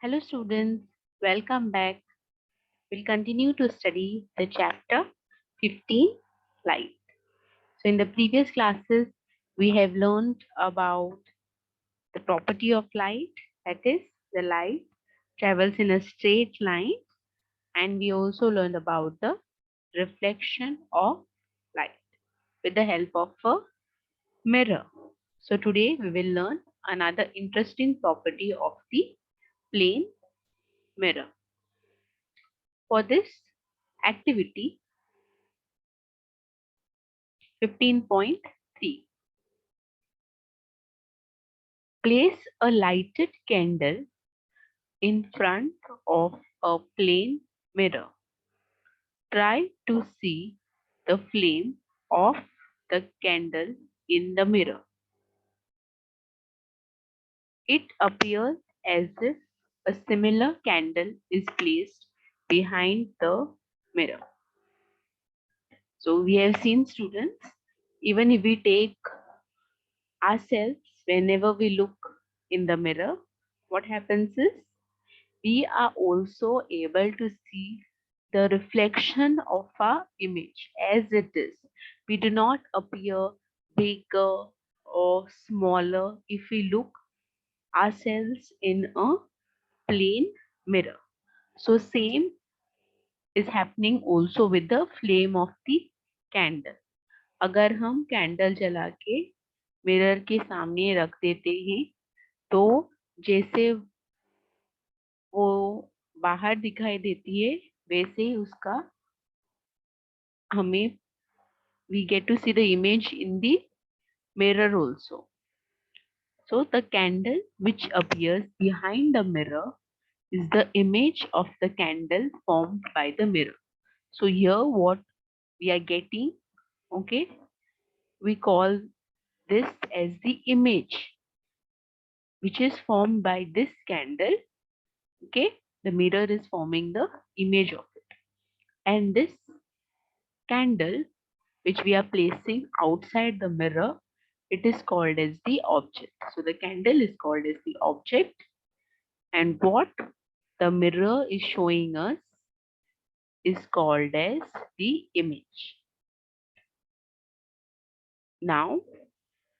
Hello students, welcome back. We'll continue to study the chapter 15, light. So in the previous classes, we have learned about the property of light, that is, the light travels in a straight line, and we also learned about the reflection of light with the help of a mirror. So today we will learn another interesting property of the plane mirror. For this activity, 15.3. Place a lighted candle in front of a plane mirror. Try to see the flame of the candle in the mirror. It appears as if a similar candle is placed behind the mirror. So we have seen students, even if we take ourselves, whenever we look in the mirror, what happens is we are also able to see the reflection of our image as it is. We do not appear bigger or smaller if we look ourselves in a plain mirror. So same is happening also with the flame of the candle. अगर हम candle जला के mirror के सामने रख देते हैं तो जैसे वो बाहर दिखाई देती है वैसे ही उसका हमें we get to see the image in the mirror also. So the candle which appears behind the mirror is the image of the candle formed by the mirror. So here what we are getting, okay, we call this as the image which is formed by this candle. Okay, the mirror is forming the image of it, and this candle which we are placing outside the mirror, it is called as the object. So the candle is called as the object, and what the mirror is showing us is called as the image. Now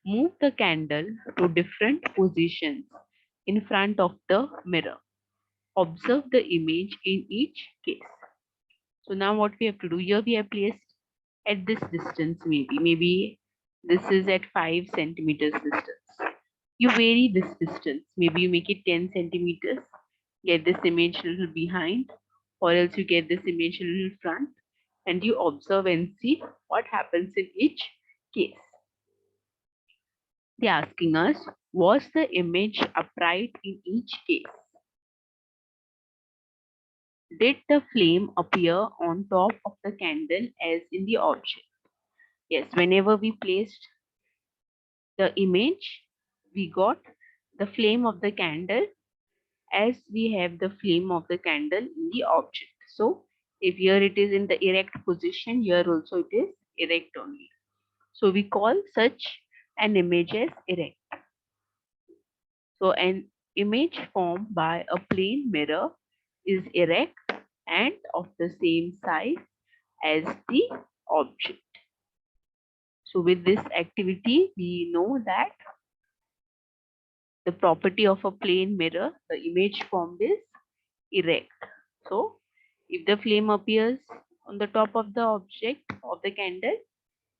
move the candle to different positions in front of the mirror. Observe the image in each case. So now what we have to do, here we have placed at this distance, maybe this is at 5 centimeters distance. You vary this distance, maybe you make it 10 centimeters, get this image a little behind, or else you get this image a little front, and you observe and see what happens in each case. They're asking us, was the image upright in each case? Did the flame appear on top of the candle as in the object? Yes, whenever we placed the image, we got the flame of the candle as we have the flame of the candle in the object. So if here it is in the erect position, here also it is erect only. So we call such an image as erect. So an image formed by a plane mirror is erect and of the same size as the object. So with this activity, we know that the property of a plane mirror, the image formed is erect. So if the flame appears on the top of the object of the candle,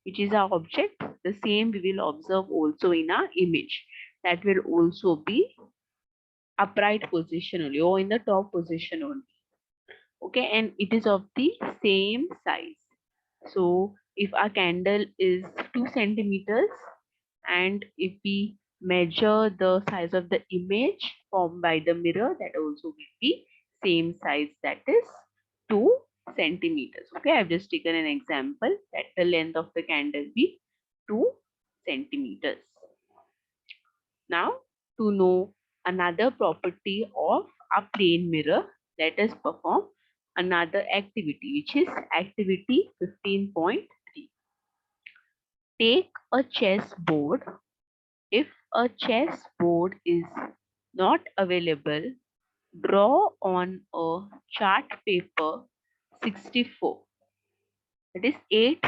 which is our object, the same we will observe also in our image. That will also be upright position only or in the top position only. Okay, and it is of the same size. So if our candle is 2 centimeters and if we measure the size of the image formed by the mirror, that also will be same size, that is 2 centimeters. Okay, I've just taken an example that the length of the candle be 2 centimeters. Now to know another property of a plane mirror, let us perform another activity, which is activity 15.3. Take a chess board. If a chess board is not available, Draw on a chart paper 64. That is 8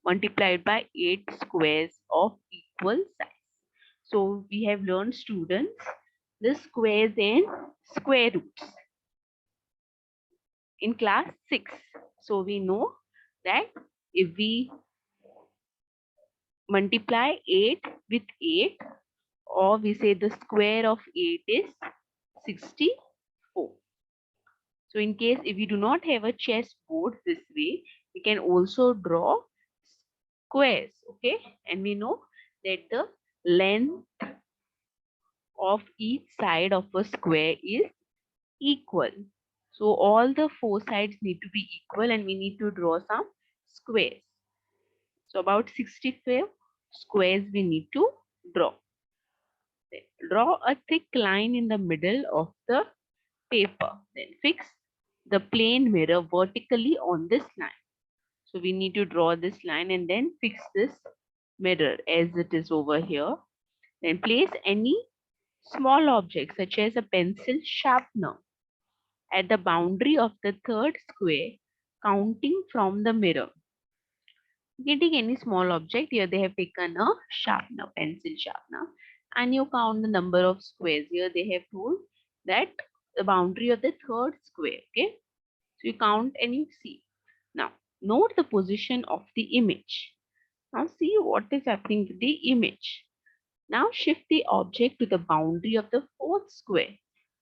multiplied by 8 squares of equal size. So we have learned, students, the squares and square roots in class 6. So we know that if we multiply 8 with 8, or we say the square of 8 is 64. So in case if we do not have a chessboard this way, we can also draw squares, okay? And we know that the length of each side of a square is equal. So all the four sides need to be equal and we need to draw some squares. So about 65 squares we need to draw. Then draw a thick line in the middle of the paper. Then fix the plane mirror vertically on this line. So we need to draw this line and then fix this mirror as it is over here. Then place any small object such as a pencil sharpener at the boundary of the third square, counting from the mirror. You can take any small object. Here they have taken a sharpener, pencil sharpener, and you count the number of squares. Here they have told that the boundary of the third square. Okay, so you count and you see. Now note the position of the image. Now see what is happening to the image. Now shift the object to the boundary of the fourth square.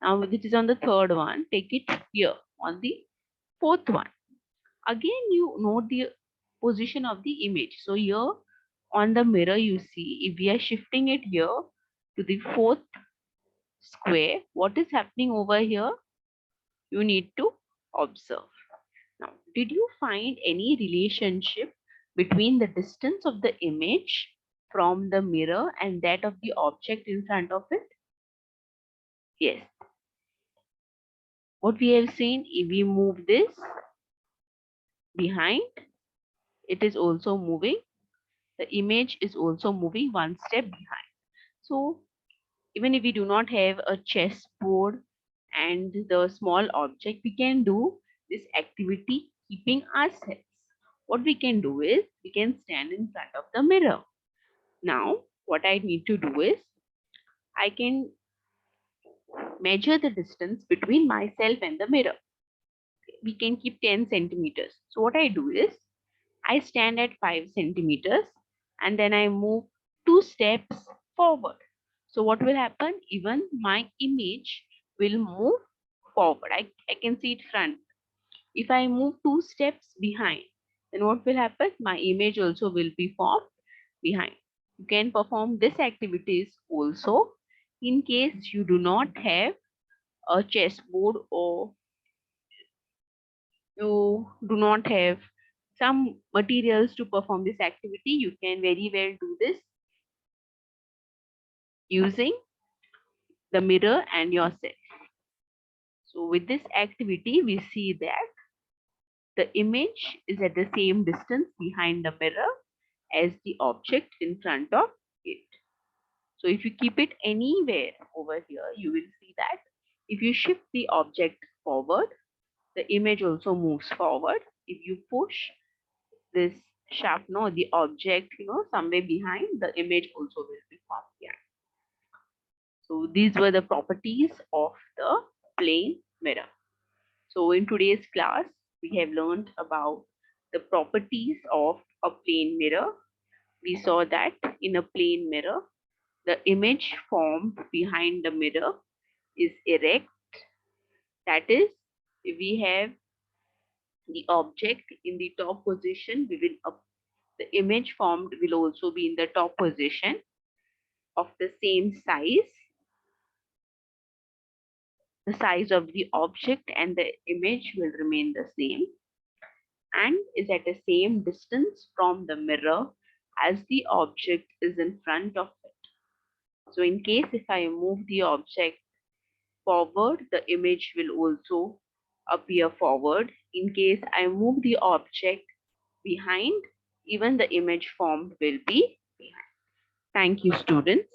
Now it is on the third one. Take it here on the fourth one. Again, you note the position of the image. So here on the mirror, you see if we are shifting it here to the fourth square, what is happening over here? You need to observe. Now, did you find any relationship between the distance of the image from the mirror and that of the object in front of it? Yes. What we have seen, if we move this behind, it is also moving. The image is also moving one step behind. So even if we do not have a chessboard and the small object, we can do this activity keeping ourselves. What we can do is we can stand in front of the mirror. Now what I need to do is I can measure the distance between myself and the mirror. We can keep 10 centimeters. So what I do is I stand at 5 centimeters and then I move 2 steps forward. So what will happen? Even my image will move forward. I can see it front. If I move 2 steps behind, then what will happen? My image also will be formed behind. You can perform this activities also in case you do not have a chessboard or you do not have some materials to perform this activity. You can very well do this using the mirror and yourself. So with this activity, we see that the image is at the same distance behind the mirror as the object in front of it. So if you keep it anywhere over here, you will see that if you shift the object forward, the image also moves forward. If you push this sharpener, the object, somewhere behind, the image also will be formed behind. So these were the properties of the plane mirror. So in today's class, we have learned about the properties of a plane mirror. We saw that in a plane mirror, the image formed behind the mirror is erect. That is, if we have the object in the top position, we will the image formed will also be in the top position of the same size. The size of the object and the image will remain the same and is at the same distance from the mirror as the object is in front of it. So in case if I move the object forward, the image will also appear forward. In case I move the object behind, even the image formed will be behind. Thank you, students.